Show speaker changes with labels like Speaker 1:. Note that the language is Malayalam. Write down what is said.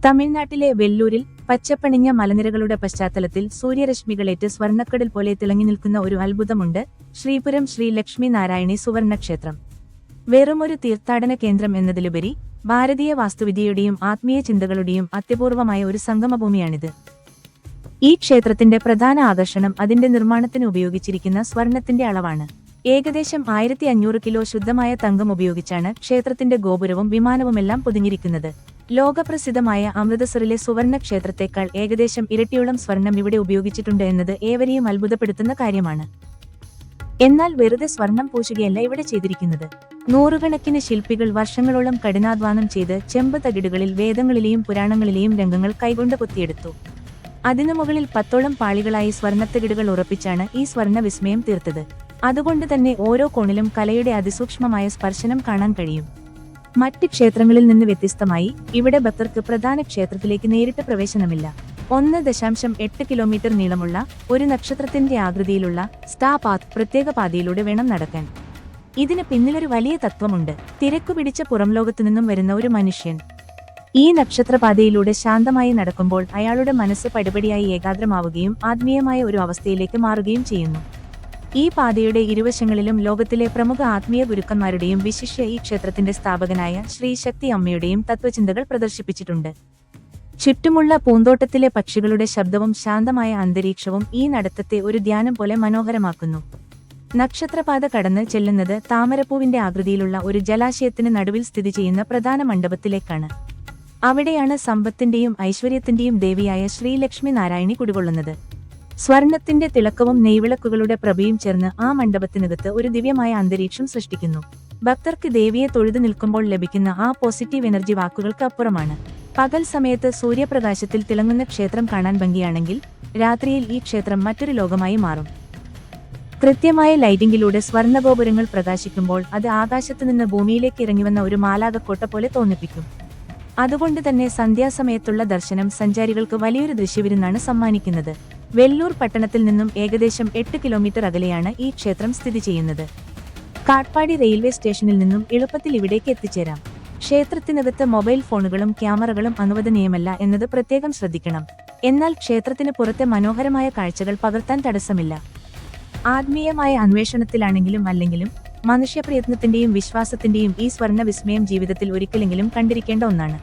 Speaker 1: തമിഴ്നാട്ടിലെ വെല്ലൂരിൽ പച്ചപ്പണിഞ്ഞ മലനിരകളുടെ പശ്ചാത്തലത്തിൽ സൂര്യരശ്മികളേറ്റ് സ്വർണ്ണക്കടൽ പോലെ തിളങ്ങി നിൽക്കുന്ന ഒരു അത്ഭുതമുണ്ട് ശ്രീപുരം ശ്രീ ലക്ഷ്മി നാരായണി സുവർണക്ഷേത്രം. വെറുമൊരു തീർത്ഥാടന കേന്ദ്രം എന്നതിലുപരി ഭാരതീയ വാസ്തുവിദ്യയുടെയും ആത്മീയ ചിന്തകളുടെയും അത്യപൂർവമായ ഒരു സംഗമഭൂമിയാണിത്. ഈ ക്ഷേത്രത്തിന്റെ പ്രധാന ആകർഷണം അതിന്റെ നിർമ്മാണത്തിന് ഉപയോഗിച്ചിരിക്കുന്ന സ്വർണത്തിന്റെ അളവാണ്. ഏകദേശം 1500 കിലോ ശുദ്ധമായ തങ്കം ഉപയോഗിച്ചാണ് ക്ഷേത്രത്തിന്റെ ഗോപുരവും വിമാനവുമെല്ലാം പൊതിഞ്ഞിരിക്കുന്നത്. ലോകപ്രസിദ്ധമായ അമൃതസറിലെ സുവർണ ക്ഷേത്രത്തെക്കാൾ ഏകദേശം ഇരട്ടിയോളം സ്വർണം ഇവിടെ ഉപയോഗിച്ചിട്ടുണ്ട് എന്നത് ഏവരെയും അത്ഭുതപ്പെടുത്തുന്ന കാര്യമാണ്. എന്നാൽ വെറുതെ സ്വർണം പൂശുകയല്ല ഇവിടെ ചെയ്തിരിക്കുന്നത്. നൂറുകണക്കിന് ശില്പികൾ വർഷങ്ങളോളം കഠിനാധ്വാനം ചെയ്ത് ചെമ്പ് തകിടുകളിൽ വേദങ്ങളിലെയും പുരാണങ്ങളിലെയും രംഗങ്ങൾ കൈകൊണ്ട് കൊത്തിയെടുത്തു. അതിനു മുകളിൽ 10ഓളം പാളികളായി സ്വർണ്ണത്തകിടുകൾ ഉറപ്പിച്ചാണ് ഈ സ്വർണ്ണ വിസ്മയം തീർത്തത്. അതുകൊണ്ട് തന്നെ ഓരോ കോണിലും കലയുടെ അതിസൂക്ഷ്മമായ സ്പർശനം കാണാൻ കഴിയും. മറ്റ് ക്ഷേത്രങ്ങളിൽ നിന്ന് വ്യത്യസ്തമായി ഇവിടെ ഭക്തർക്ക് പ്രധാന ക്ഷേത്രത്തിലേക്ക് നേരിട്ട് പ്രവേശനമില്ല. 1.8 കിലോമീറ്റർ നീളമുള്ള ഒരു നക്ഷത്രത്തിന്റെ ആകൃതിയിലുള്ള സ്റ്റാർ പാത്ത് പ്രത്യേക പാതയിലൂടെ വേണം നടക്കാൻ. ഇതിന് പിന്നിലൊരു വലിയ തത്വമുണ്ട്. തിരക്കുപിടിച്ച പുറംലോകത്തുനിന്നും വരുന്ന ഒരു മനുഷ്യൻ ഈ നക്ഷത്രപാതയിലൂടെ ശാന്തമായി നടക്കുമ്പോൾ അയാളുടെ മനസ്സ് പടിപടിയായി ഏകാഗ്രമാവുകയും ആത്മീയമായ ഒരു അവസ്ഥയിലേക്ക് മാറുകയും ചെയ്യുന്നു. ഈ പാതയുടെ ഇരുവശങ്ങളിലും ലോകത്തിലെ പ്രമുഖ ആത്മീയ ഗുരുക്കന്മാരുടെയും വിശിഷ്യ ഈ ക്ഷേത്രത്തിന്റെ സ്ഥാപകനായ ശ്രീ ശക്തി അമ്മയുടെയും തത്വചിന്തകൾ പ്രദർശിപ്പിച്ചിട്ടുണ്ട്. ചുറ്റുമുള്ള പൂന്തോട്ടത്തിലെ പക്ഷികളുടെ ശബ്ദവും ശാന്തമായ അന്തരീക്ഷവും ഈ നടത്തത്തെ ഒരു ധ്യാനം പോലെ മനോഹരമാക്കുന്നു. നക്ഷത്രപാത കടന്ന് ചെല്ലുന്നത് താമരപ്പൂവിന്റെ ആകൃതിയിലുള്ള ഒരു ജലാശയത്തിന് നടുവിൽ സ്ഥിതി ചെയ്യുന്ന പ്രധാന മണ്ഡപത്തിലേക്കാണ്. അവിടെയാണ് സമ്പത്തിന്റെയും ഐശ്വര്യത്തിന്റെയും ദേവിയായ ശ്രീ ലക്ഷ്മി നാരായണി കുടികൊള്ളുന്നത്. സ്വർണത്തിന്റെ തിളക്കവും നെയ്വിളക്കുകളുടെ പ്രഭയും ചേർന്ന് ആ മണ്ഡപത്തിനകത്ത് ഒരു ദിവ്യമായ അന്തരീക്ഷം സൃഷ്ടിക്കുന്നു. ഭക്തർക്ക് ദേവിയെ തൊഴുതു നിൽക്കുമ്പോൾ ലഭിക്കുന്ന ആ പോസിറ്റീവ് എനർജി വാക്കുകൾക്ക് അപ്പുറമാണ്. പകൽ സമയത്ത് സൂര്യപ്രകാശത്തിൽ തിളങ്ങുന്ന ക്ഷേത്രം കാണാൻ ഭംഗിയാണെങ്കിൽ രാത്രിയിൽ ഈ ക്ഷേത്രം മറ്റൊരു ലോകമായി മാറും. കൃത്യമായ ലൈറ്റിംഗിലൂടെ സ്വർണ്ണഗോപുരങ്ങൾ പ്രകാശിക്കുമ്പോൾ അത് ആകാശത്തുനിന്ന് ഭൂമിയിലേക്ക് ഇറങ്ങിവന്ന ഒരു മാലാഖക്കോട്ട പോലെ തോന്നിപ്പിക്കും. അതുകൊണ്ട് തന്നെ സന്ധ്യാസമയത്തുള്ള ദർശനം സഞ്ചാരികൾക്ക് വലിയൊരു ദൃശ്യവിരുന്നാണ് സമ്മാനിക്കുന്നത്. വെല്ലൂർ പട്ടണത്തിൽ നിന്നും ഏകദേശം 8 കിലോമീറ്റർ അകലെയാണ് ഈ ക്ഷേത്രം സ്ഥിതി ചെയ്യുന്നത്. കാട്ട്പാടി റെയിൽവേ സ്റ്റേഷനിൽ നിന്നും എളുപ്പത്തിൽ ഇവിടേക്ക് എത്തിച്ചേരാം. ക്ഷേത്രത്തിനകത്ത് മൊബൈൽ ഫോണുകളും ക്യാമറകളും അനുവദനീയമല്ല എന്നത് പ്രത്യേകം ശ്രദ്ധിക്കണം. എന്നാൽ ക്ഷേത്രത്തിന് പുറത്തെ മനോഹരമായ കാഴ്ചകൾ പകർത്താൻ തടസ്സമില്ല. ആത്മീയമായ അന്വേഷണത്തിലാണെങ്കിലും അല്ലെങ്കിലും മനുഷ്യപ്രയത്നത്തിന്റെയും വിശ്വാസത്തിന്റെയും ഈ സ്വർണ്ണ വിസ്മയം ജീവിതത്തിൽ ഒരിക്കലെങ്കിലും കണ്ടിരിക്കേണ്ട ഒന്നാണ്.